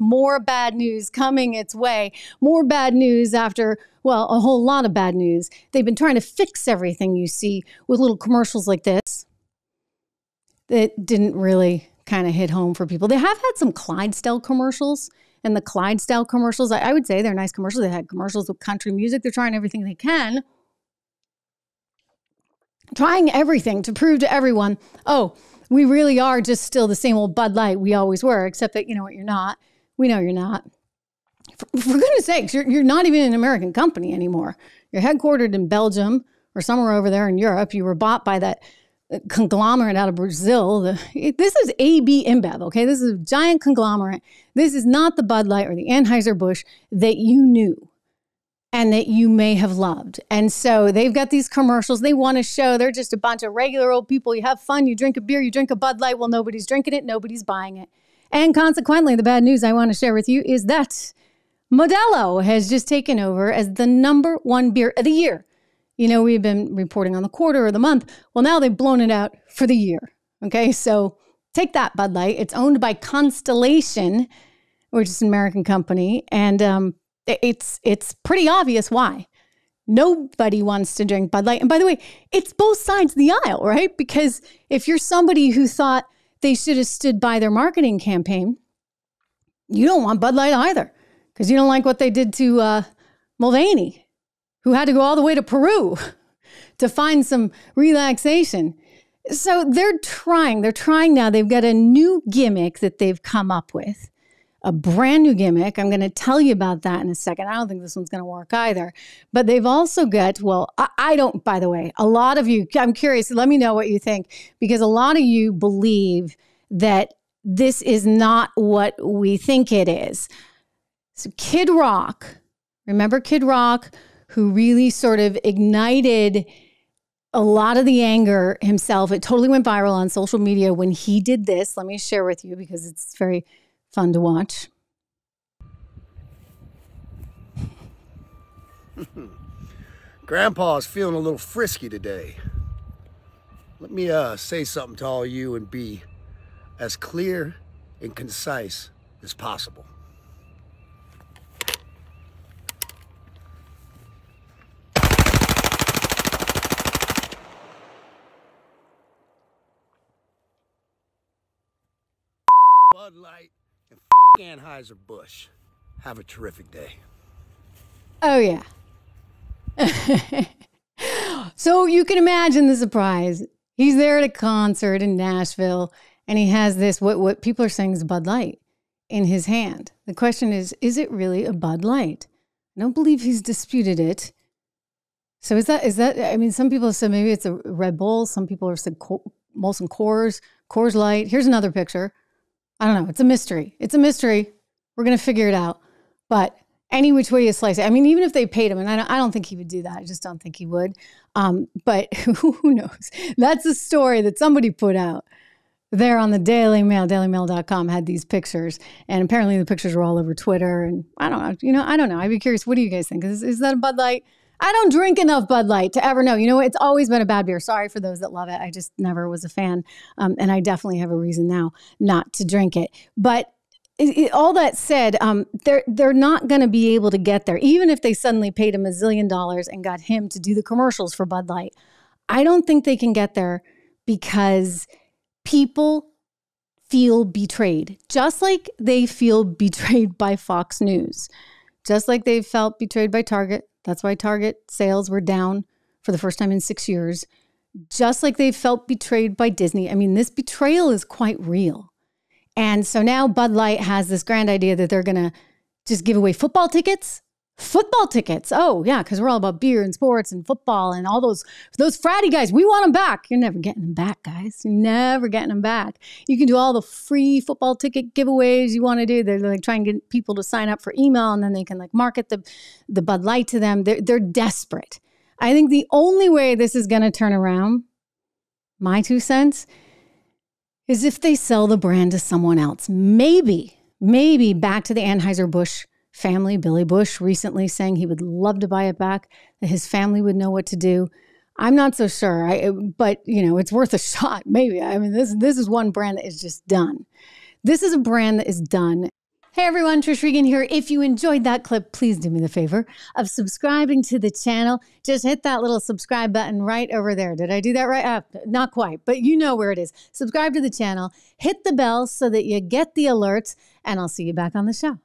More bad news coming its way. More bad news after, well, a whole lot of bad news. They've been trying to fix everything you see with little commercials like this that didn't really kind of hit home for people. They have had some Clydesdale commercials, and the Clydesdale commercials, I would say they're nice commercials. They had commercials with country music. They're trying everything they can. Trying everything to prove to everyone, oh, we really are just still the same old Bud Light we always were, except that, you know what, you're not. We know you're not. For goodness sakes, you're not even an American company anymore. You're headquartered in Belgium or somewhere over there in Europe. You were bought by that conglomerate out of Brazil. This is ABinBev, okay? This is a giant conglomerate. This is not the Bud Light or the Anheuser-Busch that you knew and that you may have loved. And so they've got these commercials. They want to show they're just a bunch of regular old people. You have fun. You drink a beer. You drink a Bud Light. Well, nobody's drinking it. Nobody's buying it. And consequently, the bad news I want to share with you is that Modelo has just taken over as the #1 beer of the year. You know, we've been reporting on the quarter or the month. Well, now they've blown it out for the year. Okay, so take that, Bud Light. It's owned by Constellation, which is an American company. And it's pretty obvious why. Nobody wants to drink Bud Light. And by the way, it's both sides of the aisle, right? Because if you're somebody who thought they should have stood by their marketing campaign, you don't want Bud Light either, because you don't like what they did to Mulvaney, who had to go all the way to Peru to find some relaxation. So they're trying now. They've got a new gimmick that they've come up with, a brand new gimmick. I'm going to tell you about that in a second. I don't think this one's going to work either. But they've also got, well, I don't, by the way, a lot of you, I'm curious, let me know what you think, because a lot of you believe that this is not what we think it is. So Kid Rock, remember Kid Rock, who really sort of ignited a lot of the anger himself. It totally went viral on social media when he did this. Let me share with you because it's very fun to watch. Grandpa's feeling a little frisky today. Let me say something to all you and be as clear and concise as possible. Bud Light and Anheuser-Busch. Have a terrific day. Oh, yeah. So you can imagine the surprise. He's there at a concert in Nashville, and he has this, what people are saying is Bud Light in his hand. The question is it really a Bud Light? I don't believe he's disputed it. So is that, I mean, some people have said maybe it's a Red Bull. Some people have said Molson Coors Light. Here's another picture. I don't know. It's a mystery. It's a mystery. We're going to figure it out. But any which way you slice it. I mean, even if they paid him, and I don't think he would do that. I just don't think he would. But who knows? That's a story that somebody put out there on the Daily Mail. DailyMail.com had these pictures. And apparently the pictures were all over Twitter. And I don't know. You know, I don't know. I'd be curious. What do you guys think? Is that a Bud Light? I don't drink enough Bud Light to ever know. You know, it's always been a bad beer. Sorry for those that love it. I just never was a fan. And I definitely have a reason now not to drink it. But all that said, they're not going to be able to get there, even if they suddenly paid him $1 zillion and got him to do the commercials for Bud Light. I don't think they can get there because people feel betrayed, just like they feel betrayed by Fox News, just like they felt betrayed by Target. That's why Target sales were down for the first time in 6 years, just like they felt betrayed by Disney. I mean, this betrayal is quite real. And so now Bud Light has this grand idea that they're going to just give away football tickets. Football tickets. Oh, yeah, because we're all about beer and sports and football and all those fratty guys. We want them back. You're never getting them back, guys. You're never getting them back. You can do all the free football ticket giveaways you want to do. They're like trying to get people to sign up for email, and then they can like market the Bud Light to them. They're desperate. I think the only way this is going to turn around, my 2 cents, is if they sell the brand to someone else. Maybe back to the Anheuser-Busch family. Billy Bush recently saying he would love to buy it back, that his family would know what to do. I'm not so sure, but you know, it's worth a shot. Maybe. I mean, this is one brand that is just done. This is a brand that is done. Hey everyone, Trish Regan here. If you enjoyed that clip, please do me the favor of subscribing to the channel. Just hit that little subscribe button right over there. Did I do that right? Not quite, but you know where it is. Subscribe to the channel, hit the bell so that you get the alerts, and I'll see you back on the show.